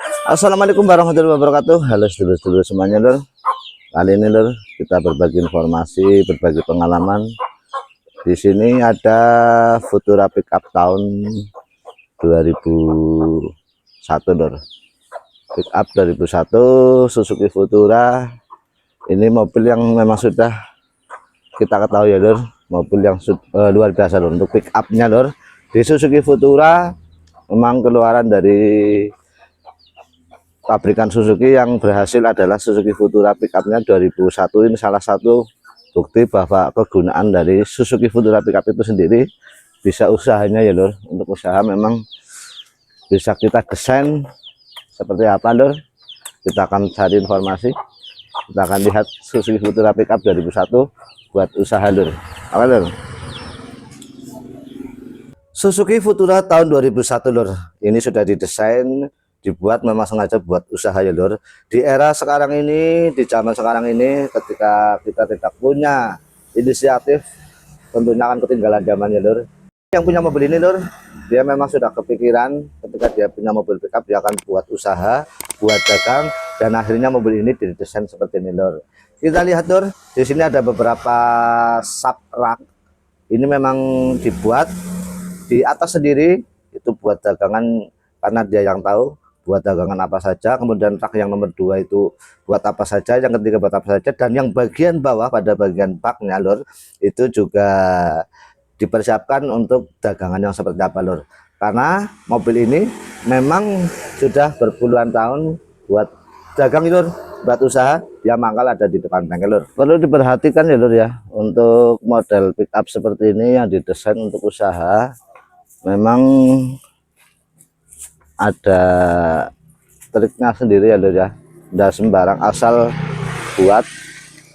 Assalamualaikum warahmatullahi wabarakatuh. Halo sedulur-sedulur semuanya lur. Kali ini lur kita berbagi informasi, berbagi pengalaman. Di sini ada Futura pickup tahun 2001 lur. Pickup 2001 Suzuki Futura. Ini mobil yang memang sudah kita ketahui ya lur, mobil yang luar biasa lur untuk pickupnya lur. Di Suzuki Futura memang keluaran dari pabrikan Suzuki yang berhasil adalah Suzuki Futura pickupnya 2001. Ini salah satu bukti bahwa kegunaan dari Suzuki Futura pickup itu sendiri bisa usahanya ya lur. Untuk usaha memang bisa kita desain seperti apa lur. Kita akan cari informasi, kita akan lihat Suzuki Futura pickup 2001 buat usaha lur. Apa lur? Suzuki Futura tahun 2001 lur. Ini sudah didesain, dibuat memang sengaja buat usaha ya lur. Di era sekarang ini, di zaman sekarang ini, ketika kita tidak punya inisiatif, tentunya akan ketinggalan zaman ya lur. Yang punya mobil ini lur, dia memang sudah kepikiran ketika dia punya mobil pickup, dia akan buat usaha, buat dagang, dan akhirnya mobil ini didesain seperti ini lur. Kita lihat lur, di sini ada beberapa sub rak. Ini memang dibuat di atas sendiri, itu buat dagangan karena dia yang tahu buat dagangan apa saja. Kemudian rak yang nomor 2 itu buat apa saja, yang ketiga buat apa saja, dan yang bagian bawah pada bagian baknya lur itu juga dipersiapkan untuk dagangan yang seperti apa lur, karena mobil ini memang sudah berpuluhan tahun buat dagang lur, buat usaha. Dia mangkal ada di depan bengkel lur. Perlu diperhatikan ya lur ya, untuk model pickup seperti ini yang didesain untuk usaha memang ada triknya sendiri ya lur ya, tidak sembarang asal buat,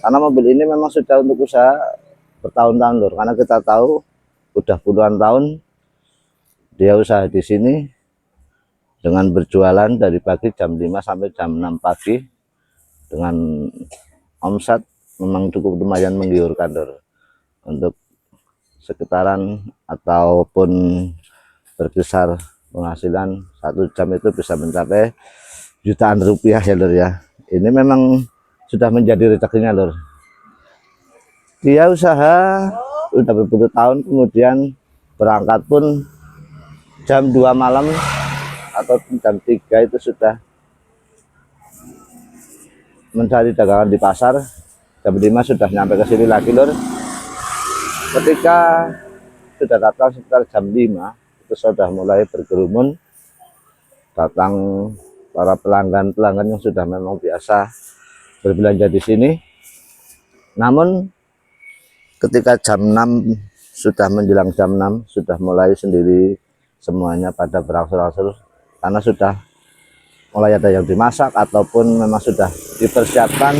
karena mobil ini memang sudah untuk usaha bertahun-tahun lur, karena kita tahu udah puluhan tahun dia usaha di sini dengan berjualan dari pagi jam 5 sampai jam 6 pagi dengan omset memang cukup lumayan menggiurkan lur. Untuk sekitaran ataupun berkisar penghasilan 1 jam itu bisa mencapai jutaan rupiah ya lur ya. Ini memang sudah menjadi rezekinya lur. Dia usaha udah berpuluh tahun, kemudian berangkat pun jam 2 malam atau jam 3 itu sudah mencari dagangan di pasar. Jam 5 sudah nyampe ke sini lagi lur. Ketika sudah datang sekitar jam 5 itu sudah mulai berkerumun, datang para pelanggan yang sudah memang biasa berbelanja di sini. Namun ketika jam 6 sudah menjelang jam 6 sudah mulai sendiri semuanya pada berangsur-angsur, karena sudah mulai ada yang dimasak ataupun memang sudah dipersiapkan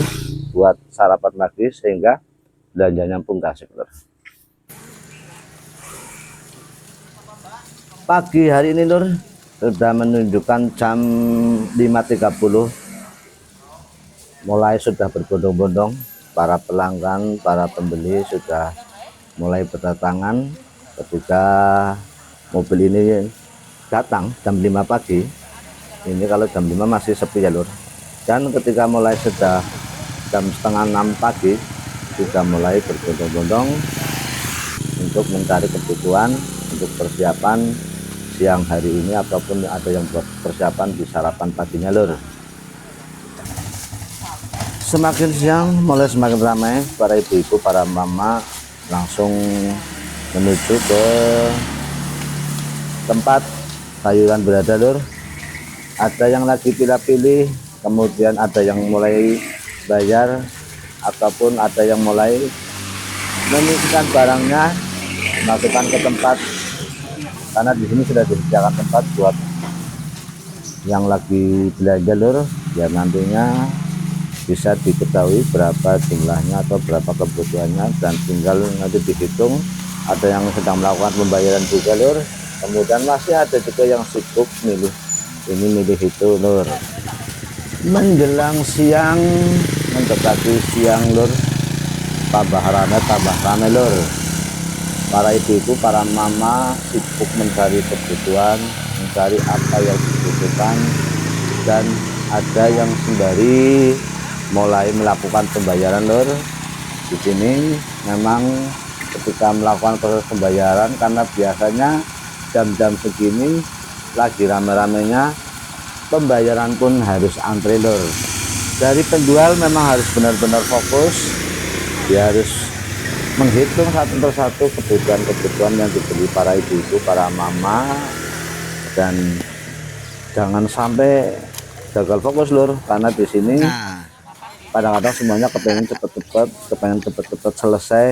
buat sarapan pagi, sehingga belanjanya pun gasik lur. Pagi hari ini lur sudah menunjukkan jam 5.30, mulai sudah berbondong-bondong para pelanggan, para pembeli sudah mulai berdatangan. Ketika mobil ini datang jam 5 pagi ini, kalau jam 5 masih sepi ya lur, dan ketika mulai sudah jam setengah 6 pagi sudah mulai berbondong-bondong untuk mencari kebutuhan untuk persiapan siang hari ini, ataupun ada yang buat persiapan di sarapan paginya lur. Semakin siang mulai semakin ramai, para ibu-ibu, para mama langsung menuju ke tempat sayuran berada lur. Ada yang lagi pilih-pilih, kemudian ada yang mulai bayar, ataupun ada yang mulai menyisikan barangnya masukkan ke tempat, karena di sini sudah disediakan tempat buat yang lagi belanja lur, biar nantinya bisa diketahui berapa jumlahnya atau berapa kebutuhannya, dan tinggal nanti dihitung. Ada yang sedang melakukan pembayaran juga lur, kemudian masih ada juga yang sibuk milih ini milih itu lur. Menjelang siang, mendekati siang lur, tambah rame lur. Para ibu-ibu, para mama sibuk mencari kebutuhan, mencari apa yang dibutuhkan dan ada yang sembari mulai melakukan pembayaran lur. Di sini memang ketika melakukan proses pembayaran, karena biasanya jam-jam segini lagi rame-ramenya, pembayaran pun harus antri lur. Dari penjual memang harus benar-benar fokus, dia harus menghitung satu persatu kebutuhan-kebutuhan yang dibeli para ibu-ibu, para mama, dan jangan sampai gagal fokus lur, karena di sini kadang-kadang semuanya kepengen cepet-cepet selesai.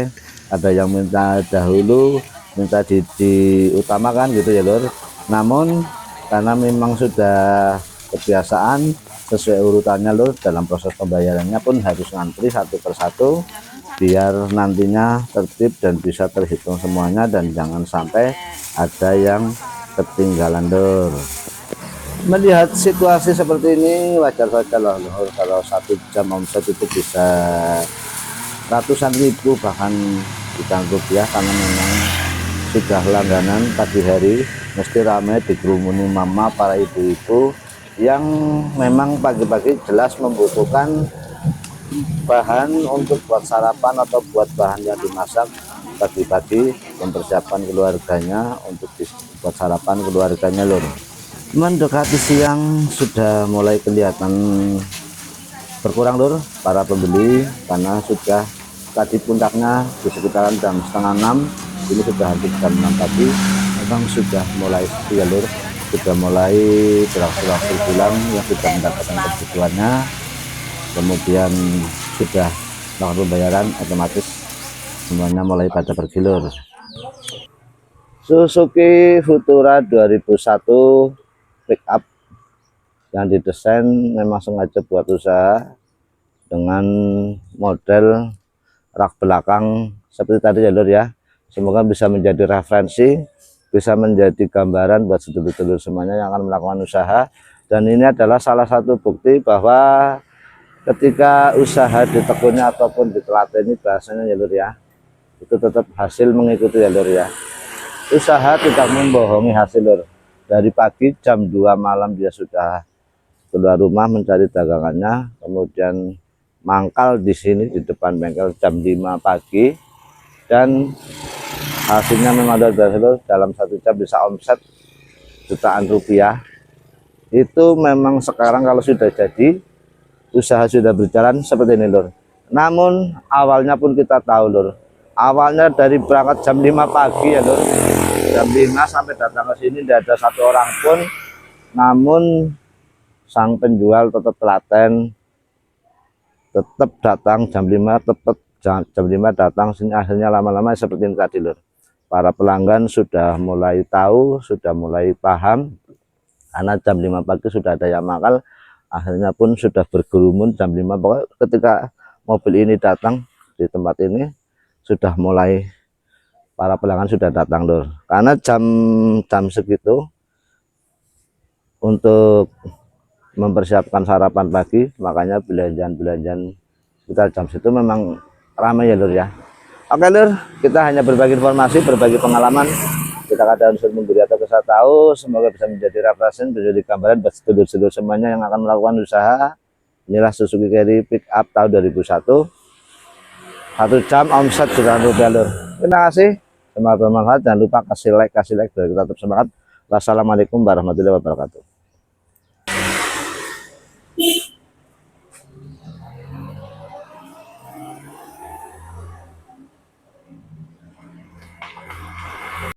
Ada yang minta dahulu, minta diutamakan gitu ya lur. Namun karena memang sudah kebiasaan sesuai urutannya lur, dalam proses pembayarannya pun harus ngantri satu persatu biar nantinya tertib dan bisa terhitung semuanya, dan jangan sampai ada yang ketinggalan lur. Melihat situasi seperti ini wajar saja loh lur, kalau 1 jam omset itu bisa ratusan ribu bahkan jutaan rupiah, karena memang sudah langganan pagi hari mesti ramai dikerumuni mama, para ibu-ibu yang memang pagi-pagi jelas membutuhkan bahan untuk buat sarapan atau buat bahan yang dimasak pagi-pagi, mempersiapkan keluarganya untuk buat sarapan keluarganya lur. Mendekati siang sudah mulai kelihatan berkurang lur para pembeli, karena sudah tadi puncaknya di sekitaran jam setengah 6, ini sudah hampir jam 6 pagi. Memang sudah mulai sepi ya lur, sudah mulai berangsur-angsur pulang yang sudah mendapatkan kebutuhannya, kemudian sudah melakukan pembayaran, otomatis semuanya mulai pada pergi lur. Suzuki Futura 2001 pick up yang didesain memang sengaja buat usaha dengan model rak belakang seperti tadi ya lur ya. Semoga bisa menjadi referensi, bisa menjadi gambaran buat sedulur-sedulur semuanya yang akan melakukan usaha. Dan ini adalah salah satu bukti bahwa ketika usaha ditekuni ataupun ditelateni bahasanya ya lur ya, itu tetap hasil mengikuti ya lur ya. Usaha tidak membohongi hasil lur. Dari pagi jam 2 malam dia sudah keluar rumah mencari dagangannya, kemudian mangkal di sini di depan bengkel jam 5 pagi, dan hasilnya memang luar biasa lur. Dalam 1 jam bisa omset jutaan rupiah. Itu memang sekarang kalau sudah jadi, usaha sudah berjalan seperti ini lur. Namun awalnya pun kita tahu lur, awalnya dari berangkat jam 5 pagi ya lur, jam 5 sampai datang ke sini tidak ada satu orang pun, namun sang penjual tetap telaten, tetap datang jam 5, tetap jam 5 datang sini. Akhirnya lama-lama seperti ini tadi lur, para pelanggan sudah mulai tahu, sudah mulai paham, karena jam 5 pagi sudah ada yang makal. Akhirnya pun sudah berkerumun jam 5, pokoknya ketika mobil ini datang di tempat ini sudah mulai para pelanggan sudah datang lur, karena jam segitu untuk mempersiapkan sarapan pagi, makanya belanjaan kita jam situ memang ramai ya lur ya. Oke lur, kita hanya berbagi informasi, berbagi pengalaman, kita kadang unsur memberi atau bisa tahu, semoga bisa menjadi referensi, menjadi gambaran buat sedulur-sedulur semuanya yang akan melakukan usaha. Inilah Suzuki Carry pick up tahun 2001, 1 jam omset jutaan rupiah lur. Terima kasih, semoga bermanfaat. Jangan lupa kasih like biar kita tetap semangat. Wassalamualaikum warahmatullahi wabarakatuh.